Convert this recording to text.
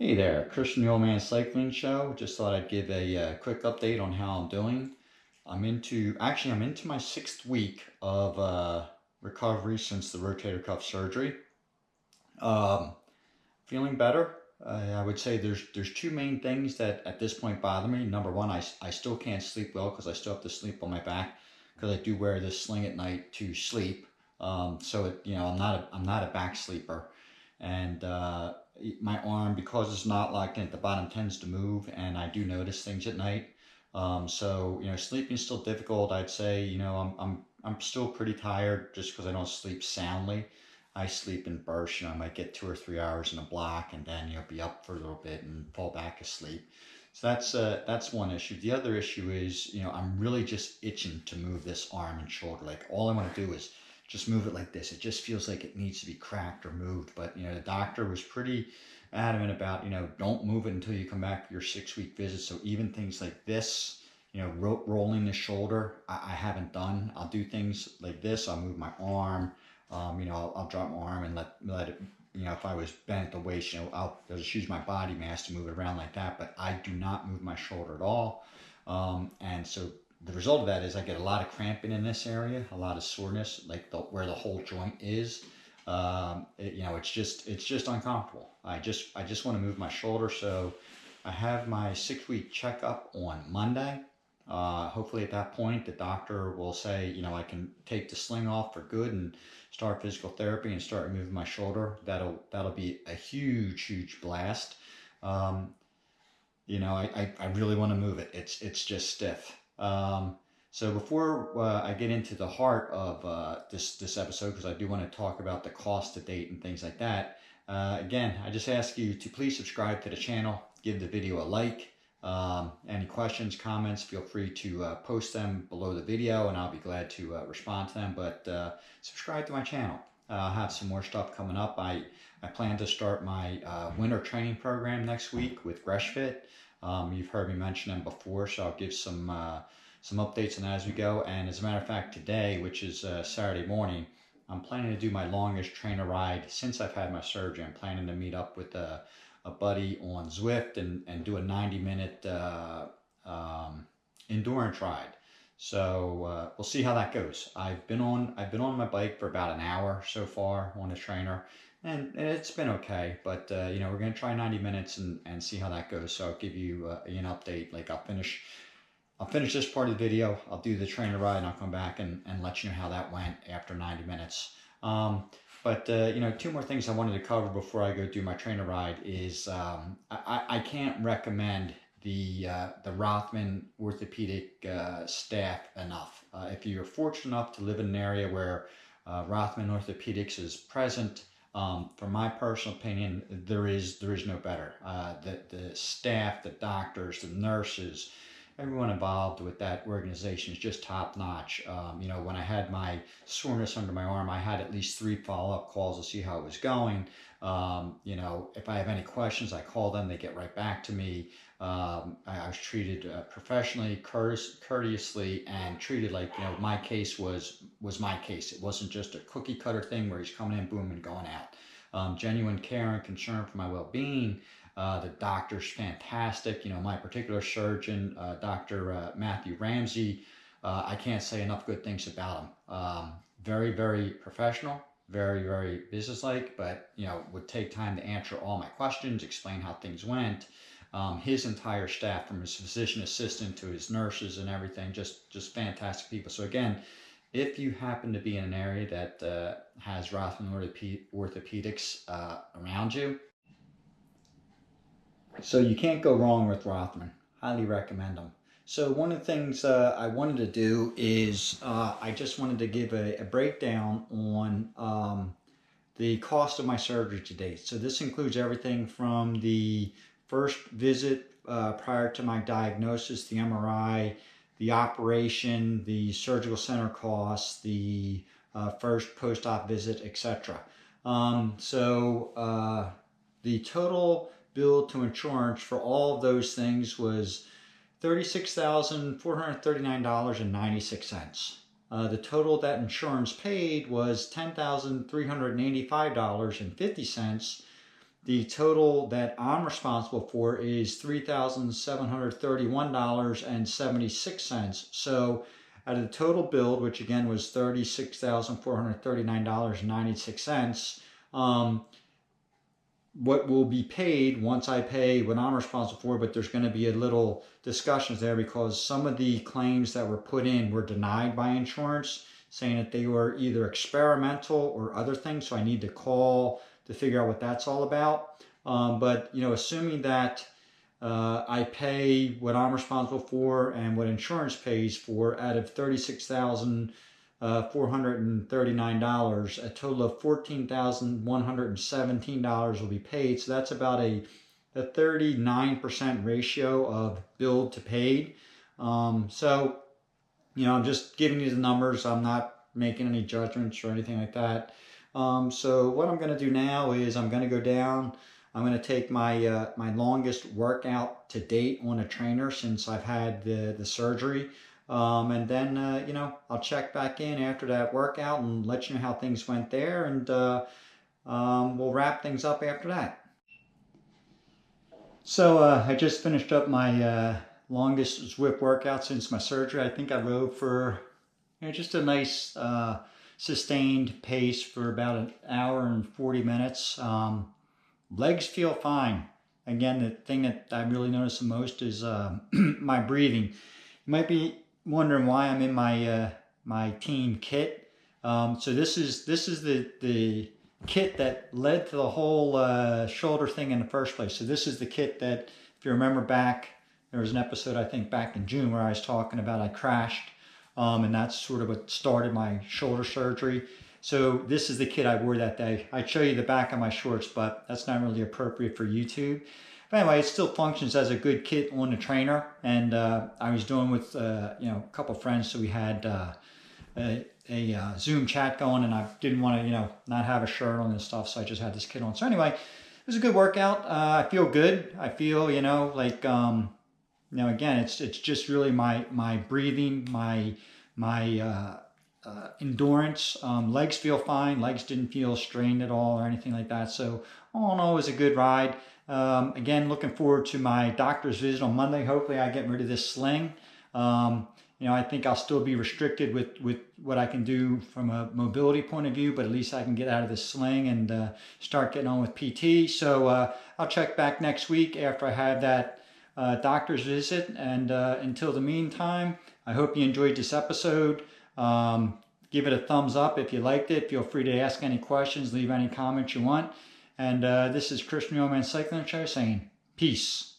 Hey there, Christian the Old Man Cycling Show. Just thought I'd give a quick update on how I'm doing. I'm into my 6th week of recovery since the rotator cuff surgery. Um, Feeling better. I would say there's two main things that at this point bother me. Number one, I still can't sleep well because I still have to sleep on my back because I do wear this sling at night to sleep. I'm not a back sleeper, and my arm, because it's not locked in at the bottom, tends to move, and I do notice things at night. Sleeping is still difficult. I'd say I'm still pretty tired just because I don't sleep soundly. I sleep in bursts. I might get 2 or 3 hours in a block, and then be up for a little bit and fall back asleep. So that's one issue. The other issue is I'm really just itching to move this arm and shoulder. Like, all I want to do is just move it like this. It just feels like it needs to be cracked or moved. But the doctor was pretty adamant about don't move it until you come back for your 6-week visit. So even things like this, rolling the shoulder, I haven't done. I'll do things like this. I'll move my arm. I'll drop my arm and let it. If I was bent at the waist, I'll just use my body mass to move it around like that. But I do not move my shoulder at all. And so the result of that is I get a lot of cramping in this area, a lot of soreness, like where the whole joint is. It's just uncomfortable. I just want to move my shoulder. So I have my 6-week checkup on Monday. Hopefully at that point the doctor will say I can take the sling off for good and start physical therapy and start moving my shoulder. That'll be a huge blast. I really want to move it. It's just stiff. So before I get into the heart of this episode, because I do want to talk about the cost to date and things like that, again, I just ask you to please subscribe to the channel, give the video a like. Any questions, comments, feel free to post them below the video, and I'll be glad to respond to them. But subscribe to my channel. I'll have some more stuff coming up. I plan to start my winter training program next week with GreshFit. You've heard me mention them before, so I'll give some updates on that as we go. And as a matter of fact, today, which is Saturday morning, I'm planning to do my longest trainer ride since I've had my surgery. I'm planning to meet up with a buddy on Zwift and do a 90-minute endurance ride. So we'll see how that goes. I've been on my bike for about an hour so far on a trainer, and it's been okay. But we're gonna try 90 minutes and see how that goes. So I'll give you an update. Like, I'll finish this part of the video. I'll do the trainer ride, and I'll come back and let you know how that went after 90 minutes. But two more things I wanted to cover before I go do my trainer ride is I can't recommend the Rothman Orthopedic staff enough. If you're fortunate enough to live in an area where Rothman Orthopedics is present, from my personal opinion, there is no better. The staff, the doctors, the nurses, everyone involved with that organization is just top notch. When I had my soreness under my arm, I had at least 3 follow-up calls to see how it was going. If I have any questions, I call them, they get right back to me. I was treated professionally, courteously, and treated like, my case was my case. It wasn't just a cookie cutter thing where he's coming in, boom, and going out. Genuine care and concern for my well-being. The doctor's fantastic. My particular surgeon, Dr. Matthew Ramsey, I can't say enough good things about him. Very, very professional, very, very businesslike, but, would take time to answer all my questions, explain how things went. His entire staff, from his physician assistant to his nurses and everything, just fantastic people. So again, if you happen to be in an area that has Rothman Orthopedics around you, so you can't go wrong with Rothman. Highly recommend them. So one of the things I wanted to do is I just wanted to give a breakdown on the cost of my surgery to date. So this includes everything from the first visit prior to my diagnosis, the MRI, the operation, the surgical center costs, the first post-op visit, etc. The total bill to insurance for all of those things was $36,439.96. The total that insurance paid was $10,385.50. the total that I'm responsible for is $3,731.76. So out of the total billed, which again was $36,439.96, what will be paid once I pay what I'm responsible for, but there's going to be a little discussions there because some of the claims that were put in were denied by insurance, saying that they were either experimental or other things. So I need to call to figure out what that's all about. But assuming that I pay what I'm responsible for and what insurance pays for, out of $36,439, a total of $14,117 will be paid. So that's about a 39% ratio of billed to paid. So I'm just giving you the numbers. I'm not making any judgments or anything like that. So what I'm going to do now is I'm going to go down. I'm going to take my my longest workout to date on a trainer since I've had the surgery. And then, I'll check back in after that workout and let you know how things went there. And we'll wrap things up after that. So I just finished up my longest Zwift workout since my surgery. I think I rode for just a nice sustained pace for about an hour and 40 minutes. Legs feel fine. Again, the thing that I really notice the most is my breathing. You might be wondering why I'm in my my team kit. So this is the kit that led to the whole shoulder thing in the first place. So this is the kit that, if you remember back, there was an episode I think back in June where I was talking about I crashed, and that's sort of what started my shoulder surgery. So this is the kit I wore that day. I'd show you the back of my shorts, but that's not really appropriate for YouTube. But anyway, it still functions as a good kit on the trainer. And I was doing with a couple friends, so we had a Zoom chat going, and I didn't want to not have a shirt on and stuff, so I just had this kit on. So anyway, it was a good workout. I feel good. I feel like again, it's just really my breathing, my endurance. Legs feel fine. Legs didn't feel strained at all or anything like that. So all in all, it was a good ride. Again, looking forward to my doctor's visit on Monday. Hopefully I get rid of this sling. I think I'll still be restricted with what I can do from a mobility point of view, but at least I can get out of this sling and start getting on with PT. So I'll check back next week after I have that doctor's visit. And until the meantime, I hope you enjoyed this episode. Give it a thumbs up if you liked it. Feel free to ask any questions, leave any comments you want. And this is Chris from the Old Man Cycling Show saying peace.